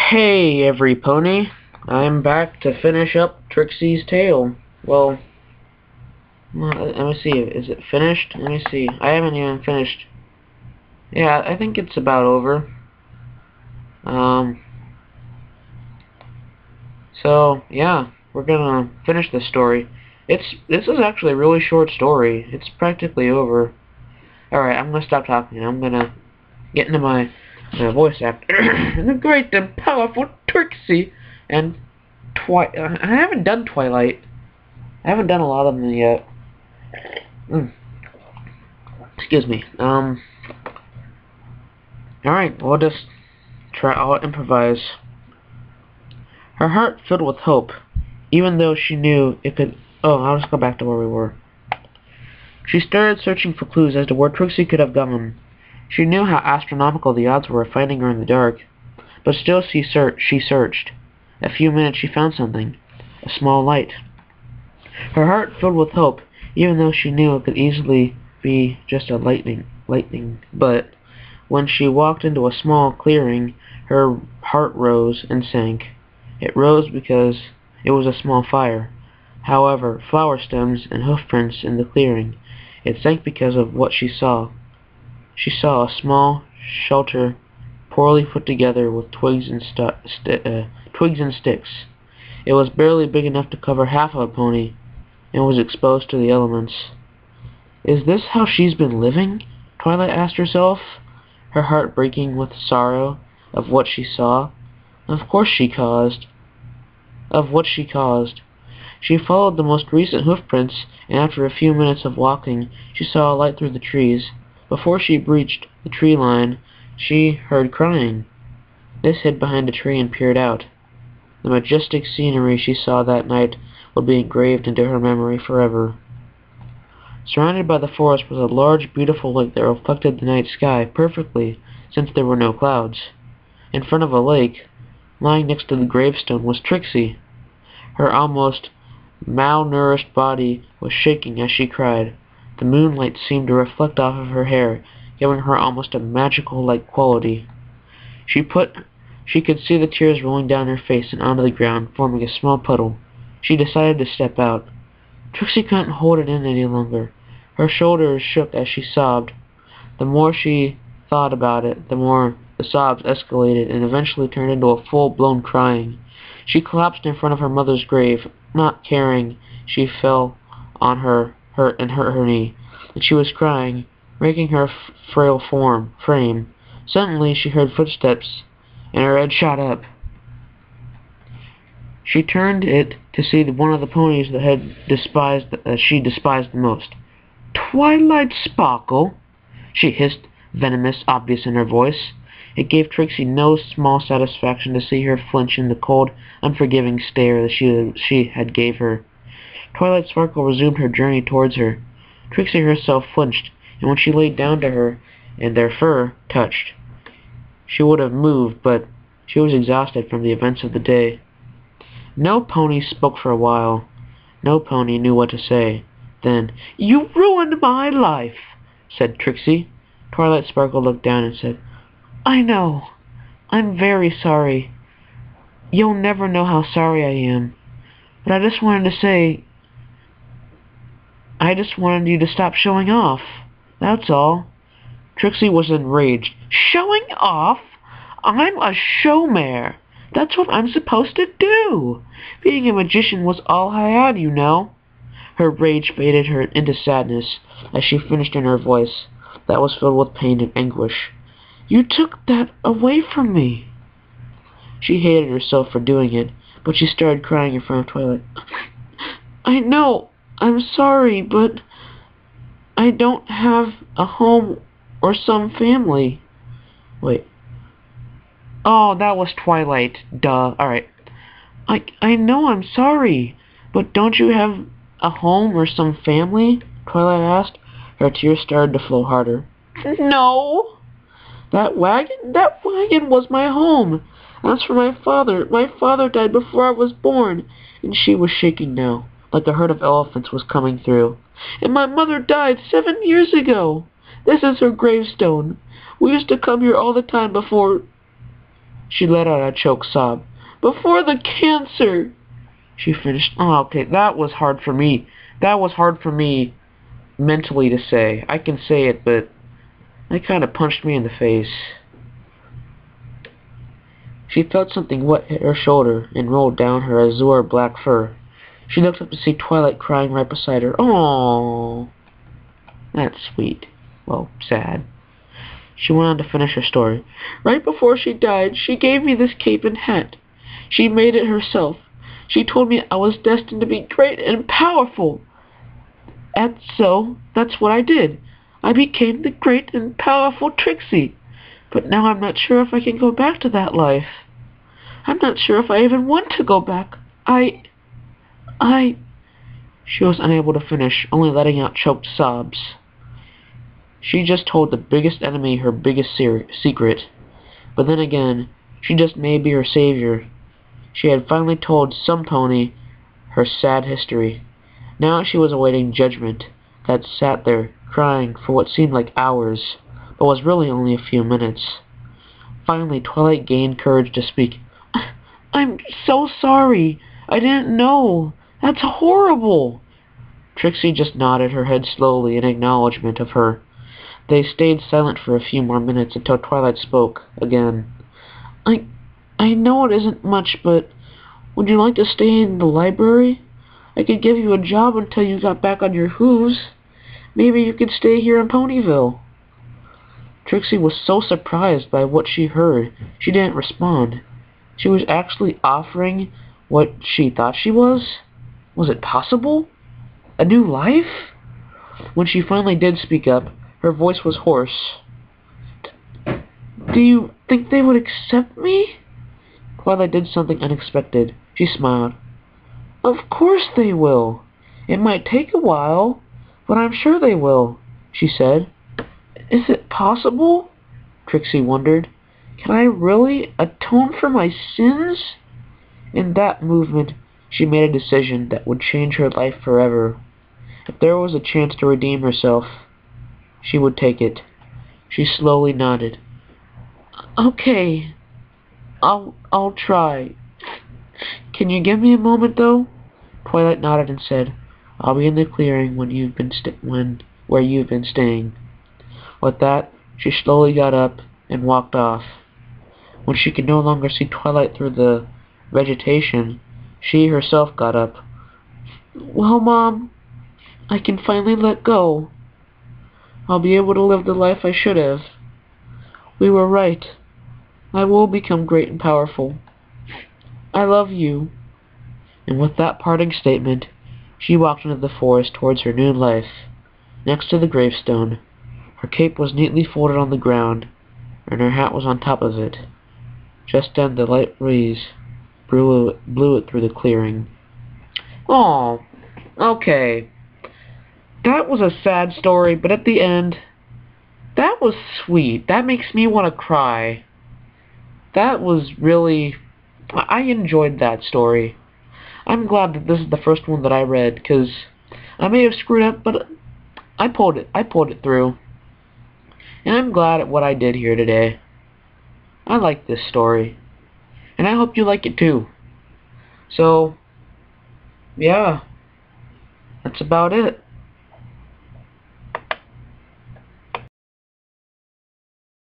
Hey, every pony. I'm back to finish up Trixie's tale. Well, let me see. Is it finished? Let me see. I haven't even finished. Yeah, I think it's about over. Um, yeah, we're gonna finish this story. This is actually a really short story. It's practically over. Alright, I'm gonna stop talking. I'm gonna get into my voice actor. The great and powerful Trixie and I haven't done Twilight. I haven't done a lot of them yet. Excuse me. Alright, we'll just try. I'll improvise. Her heart filled with hope, even though she knew it could. Oh, I'll just go back to where we were. She started searching for clues as to where Trixie could have gone. She knew how astronomical the odds were of finding her in the dark, but still she searched. In a few minutes she found something. A small light. Her heart filled with hope, even though she knew it could easily be just a lightning. But when she walked into a small clearing, her heart rose and sank. It rose because it was a small fire. However, flower stems and hoofprints in the clearing. It sank because of what she saw. She saw a small shelter poorly put together with twigs and sticks. It was barely big enough to cover half of a pony, and was exposed to the elements. Is this how she's been living? Twilight asked herself, her heart breaking with sorrow of what she saw. Of what she caused. She followed the most recent hoofprints, and after a few minutes of walking, she saw a light through the trees. Before she reached the tree line, she heard crying. This hid behind a tree and peered out. The majestic scenery she saw that night would be engraved into her memory forever. Surrounded by the forest was a large, beautiful lake that reflected the night sky perfectly, since there were no clouds. In front of a lake, lying next to the gravestone, was Trixie. Her almost malnourished body was shaking as she cried. The moonlight seemed to reflect off of her hair, giving her almost a magical-like quality. She could see the tears rolling down her face and onto the ground, forming a small puddle. She decided to step out. Trixie couldn't hold it in any longer. Her shoulders shook as she sobbed. The more she thought about it, the more the sobs escalated and eventually turned into a full-blown crying. She collapsed in front of her mother's grave, not caring. She fell on her, hurt her knee, and she was crying, raking her frail frame. Suddenly she heard footsteps, and her head shot up. She turned it to see one of the ponies that she despised the most. "Twilight Sparkle," she hissed, venomous, obvious in her voice. It gave Trixie no small satisfaction to see her flinch in the cold, unforgiving stare that she had gave her. Twilight Sparkle resumed her journey towards her. Trixie herself flinched, and when she laid down to her, and their fur touched, she would have moved, but she was exhausted from the events of the day. No pony spoke for a while. No pony knew what to say. Then, "You ruined my life," said Trixie. Twilight Sparkle looked down and said, "I know. I'm very sorry. You'll never know how sorry I am. But I just wanted you to stop showing off. That's all." Trixie was enraged. "Showing off? I'm a showmare. That's what I'm supposed to do. Being a magician was all I had, you know." Her rage faded her into sadness as she finished in her voice that was filled with pain and anguish. "You took that away from me." She hated herself for doing it, but she started crying in front of Twilight. "I know, I'm sorry, but I don't have a home or some family." Wait. Oh, that was Twilight. Duh. Alright. I know I'm sorry, but don't you have a home or some family?" Twilight asked. Her tears started to flow harder. "No. That wagon was my home. As for my father died before I was born," and she was shaking now, like a herd of elephants was coming through. "And my mother died 7 years ago. This is her gravestone. We used to come here all the time before..." She let out a choked sob. Before the cancer! She finished. Oh, okay, that was hard for me. That was hard for me mentally to say. I can say it, but that kind of punched me in the face. She felt something wet hit her shoulder and rolled down her azure black fur. She looked up to see Twilight crying right beside her. Oh, that's sweet. Well, sad. She went on to finish her story. Right before she died, she gave me this cape and hat. She made it herself. She told me I was destined to be great and powerful. And so, that's what I did. I became the great and powerful Trixie. But now I'm not sure if I can go back to that life. I'm not sure if I even want to go back. She was unable to finish, only letting out choked sobs. She just told the biggest enemy her biggest secret. But then again, she just may be her savior. She had finally told some pony her sad history. Now she was awaiting judgment, that sat there, crying for what seemed like hours, but was really only a few minutes. Finally, Twilight gained courage to speak. I'm so sorry. I didn't know. That's horrible. Trixie just nodded her head slowly in acknowledgement of her. They stayed silent for a few more minutes until Twilight spoke again. I know it isn't much, but would you like to stay in the library? I could give you a job until you got back on your hooves. Maybe you could stay here in Ponyville. Trixie was so surprised by what she heard, she didn't respond. She was actually offering what she thought she was? Was it possible? A new life? When she finally did speak up, her voice was hoarse. Do you think they would accept me? Twilight did something unexpected. She smiled. Of course they will. It might take a while, but I'm sure they will, she said. Is it possible? Trixie wondered. Can I really atone for my sins? In that movement, she made a decision that would change her life forever. If there was a chance to redeem herself, she would take it. She slowly nodded. Okay, I'll try. Can you give me a moment, though? Twilight nodded and said, I'll be in the clearing where you've been staying. With that, she slowly got up and walked off. When she could no longer see Twilight through the vegetation, she herself got up. Well, Mom, I can finally let go. I'll be able to live the life I should have. We were right. I will become great and powerful. I love you. And with that parting statement, she walked into the forest towards her new life. Next to the gravestone, her cape was neatly folded on the ground, and her hat was on top of it. Just then the light breeze blew it through the clearing. Oh, okay. That was a sad story, but at the end, that was sweet. That makes me want to cry. That was really... I enjoyed that story. I'm glad that this is the first one that I read, because I may have screwed up, but I pulled it through. And I'm glad at what I did here today. I like this story. And I hope you like it too. So, yeah. That's about it.